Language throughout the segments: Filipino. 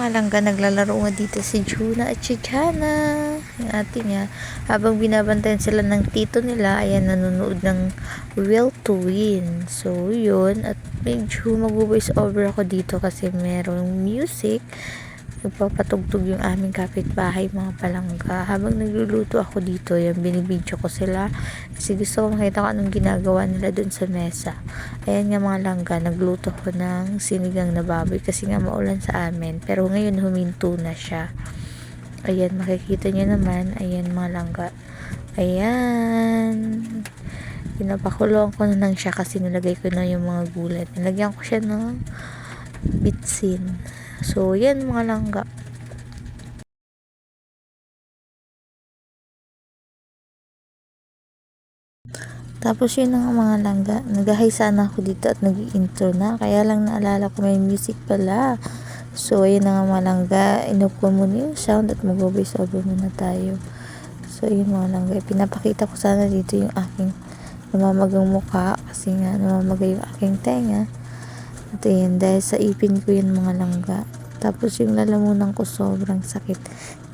mga langga, naglalaro nga dito si Juna at si Jana. Yung ate niya. Habang binabantayan sila ng tito nila, ayan, nanonood ng Will to Win. So, yun. At medyo mag-voice over ako dito kasi merong music. Nagpapatugtog yung aming kapitbahay, mga palangga. Habang nagluluto ako dito, yan, binibidyo ko sila. Kasi gusto ko makita kung anong ginagawa nila dun sa mesa. Ayan nga mga langga, nagluto ko ng sinigang na baboy kasi nga maulan sa amin. Pero ngayon huminto na siya. Ayan, makikita nyo naman. Ayan mga langga. Ayan. Pinapakuloan ko na lang siya kasi nilagay ko na yung mga gulay. Nilagyan ko siya ng bitsin. So, yan mga langga. Tapos yun ang mga langga. Nag-hi sana ako dito at nag-intro na. Kaya lang naalala ko may music pala. So, ayun na nga mga langga. Inop ko muna yung sound at mag-voice over muna tayo. So, ayun mga langga. Pinapakita ko sana dito yung aking namamagang mukha. Kasi nga namamagay yung aking tenga. At ayun, dahil sa ipin ko yun mga langga. Tapos yung lalamunan ko sobrang sakit.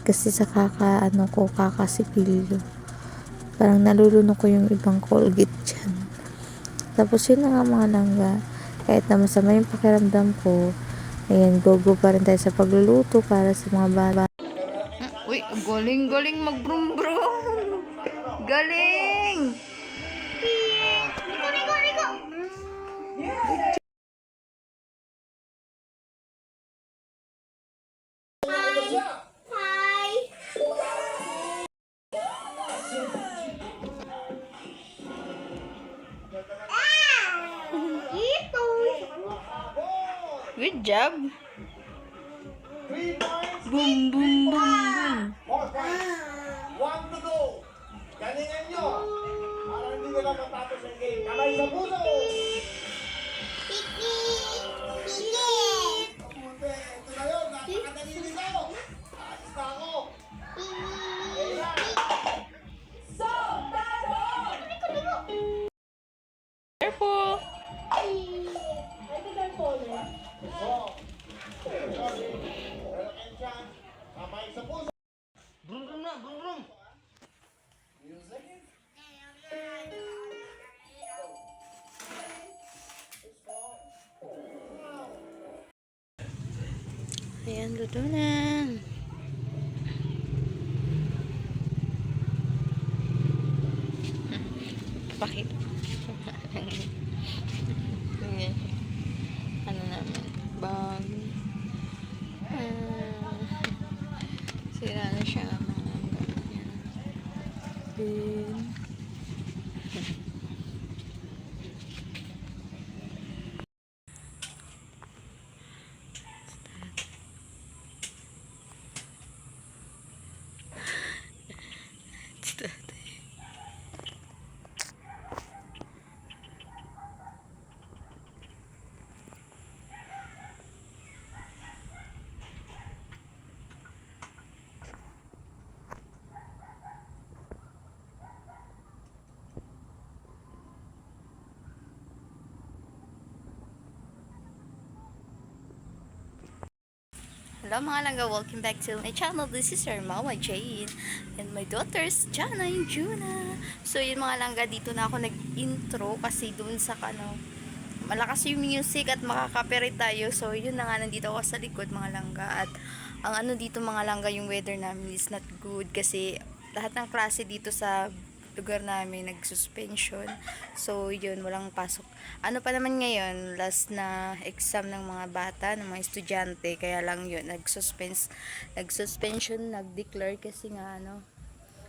Kasi sa kakasipilyo. Parang nalulunok ko yung ibang Colgate dyan. Tapos yun na nga mga langga. Kahit na masama yung pakiramdam ko, ayan, go pa rin tayo sa pagluluto para sa mga bata. Uy, galing mag-brum-brum. Galing! Good job. Boom, boom, boom, boom. One to go. Galingan nyo. Para hindi nila matapos ang game. Kamay sa puso. Puti, ito na yun. Napakadali nito. Alis na ako. Ayan. Careful. Kamay sa puso. Brum, brum na, brum, brum. Ayan, luto na. Bakit? Ano naman? Bag. Sira na siya. Then, Hello mga langga, welcome back to my channel. This is your mama Jane and my daughters Jana and Juna. So yun mga langga, dito na ako nag-intro kasi dun sa malakas yung music at makaka-copyright tayo. So yun na nga, nandito ako sa likod mga langga. At ang dito mga langga, yung weather namin is not good kasi lahat ng klase dito sa lugar namin nag-suspension. So yun, walang pasok. Ano pa naman ngayon, last na exam ng mga bata, ng mga estudyante, kaya lang yun, nag-suspension, nag-declare kasi nga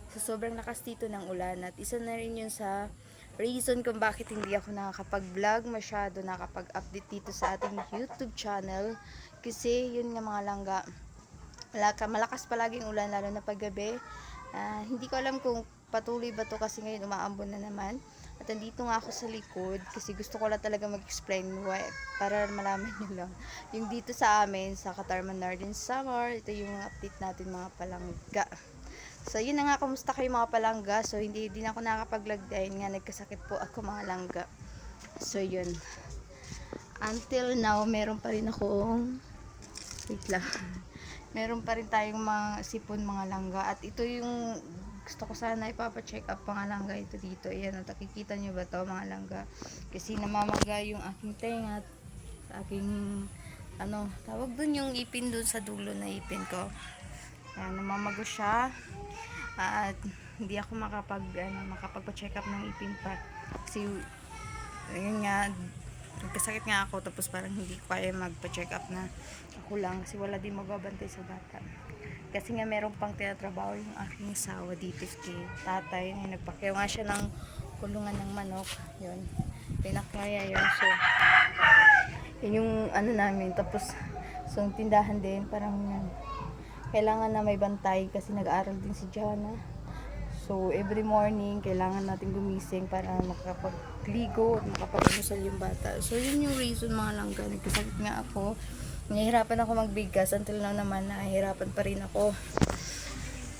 sa sobrang lakas dito ng ulan. At isa na rin yun sa reason kung bakit hindi ako nakakapag-vlog masyado, nakapag-update dito sa ating YouTube channel. Kasi yun nga mga langga, malakas palaging ulan, lalo na paggabi. Hindi ko alam kung patuloy ba to kasi ngayon umaambon na naman. At andito nga ako sa likod kasi gusto ko lang talaga mag-explain why, para malaman nyo lang. Yung dito sa amin, sa Katarman Northern Samar, ito yung update natin mga palangga. So yun na nga, kumusta kayo mga palangga? So hindi din ako nakakapag-vlog dahil nga nagkasakit po ako mga langga. So yun. Until now, meron pa rin akong wait lang. meron pa rin tayong mga sipon, mga langga. At ito yung gusto ko sana ipapacheck up mga langga ito dito. Ayan, nakikita nyo ba to mga langga? Kasi namamaga yung aking tenga at aking ano, tawag dun yung ipin dun sa dulo na ipin ko. Ayan, namamago siya. At hindi ako makapagpa-check up ng ipin pa. Kasi ayun nga, nagkasakit nga ako tapos parang hindi ko kaya magpa-check up na ako lang kasi wala din magbabantay sa bata. Kasi nga meron pang tinatrabaho yung aking asawa dito kay tatay. Nagpakyaw nga siya ng kulungan ng manok. Yun. Pinakyaya yun. So, yun yung ano namin. Tapos, so, yung tindahan din. Parang yun. Kailangan na may bantay kasi nag-aaral din si Jana. So, every morning, kailangan natin gumising para makapagligo at makapag-almusal yung bata. So, yun yung reason mga langga. Nagkasakit nga ako. Nahihirapan ako magbigas until lang naman nahihirapan pa rin ako.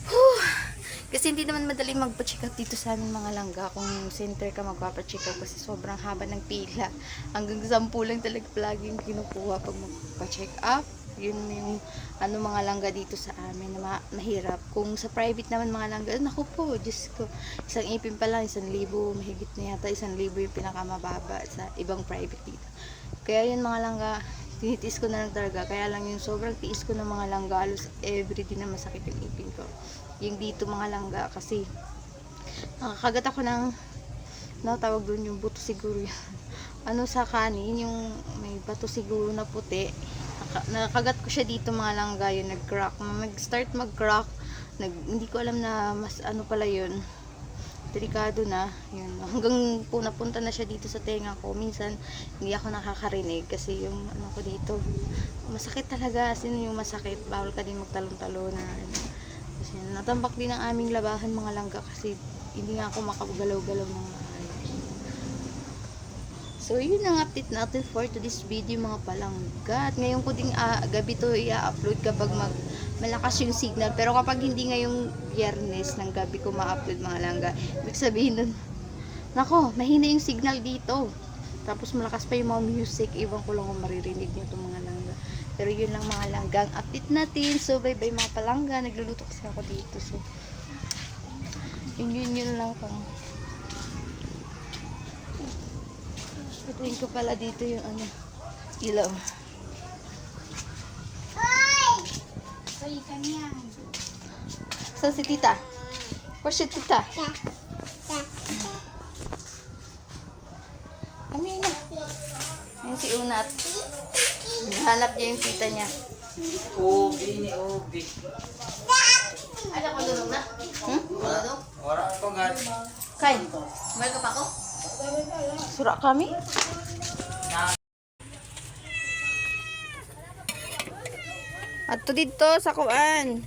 Whew! Kasi hindi naman madaling magpa-check up dito sa amin mga langga. Kung center ka magpapa-check up kasi sobrang haba ng pila. Hanggang 10 lang talaga palagi yung kinukuha pag magpa-check up. Yun yung ano mga langga dito sa amin na mahirap. Kung sa private naman mga langga, naku po, Diyos ko, isang ipin pa lang, 1,000, mahigit na yata 1,000 yung pinakamababa sa ibang private dito. Kaya yun mga langga, tinitiis ko na lang talaga. Kaya lang yung sobrang tiis ko ng mga langga, halos everyday na masakit yung ipin ko. Yung dito mga langga, kasi nakakagat ako ng tawag doon yung buto siguro yun. Ano sa kanin, yung may bato siguro na puti. Nakagat ko siya dito mga langga, yun nag-crack. Nag-start mag-crack, hindi ko alam na mas ano pala yun. Delikado na, yun. Hanggang napunta na siya dito sa tenga ko. Minsan, hindi ako nakakarinig kasi yung ano ko dito, masakit talaga. Sino yung masakit? Bawal ka din magtalon-talo na. Kasi natambak din ang aming labahan mga langga kasi hindi nga ako makagalaw-galaw ng maayos. So, yun ang update natin for today's video mga palangga. At ngayon ko ding gabi to i-upload kapag malakas yung signal. Pero kapag hindi ngayong Biyernes ng gabi ko ma-upload mga langga, ibig sabihin nun, nako, mahina yung signal dito. Tapos malakas pa yung mga music. Iwan ko lang kung maririnig nyo itong mga langga. Pero yun lang mga langga ang update natin. So, bye-bye mga palangga. Nagluluto kasi ako dito. So, yun lang pang. Ituin ko pala dito yung ano, ilaw. Balikan yan. Saan si tita? Where's si tita? Kami na. Ayan si Unat. Hanap niya yung tita niya. Ubi ni Ubi. Ano ko doon na? Orang ko nga. Kay, may ka pa ako? Sura kami? At to dito sa kuan.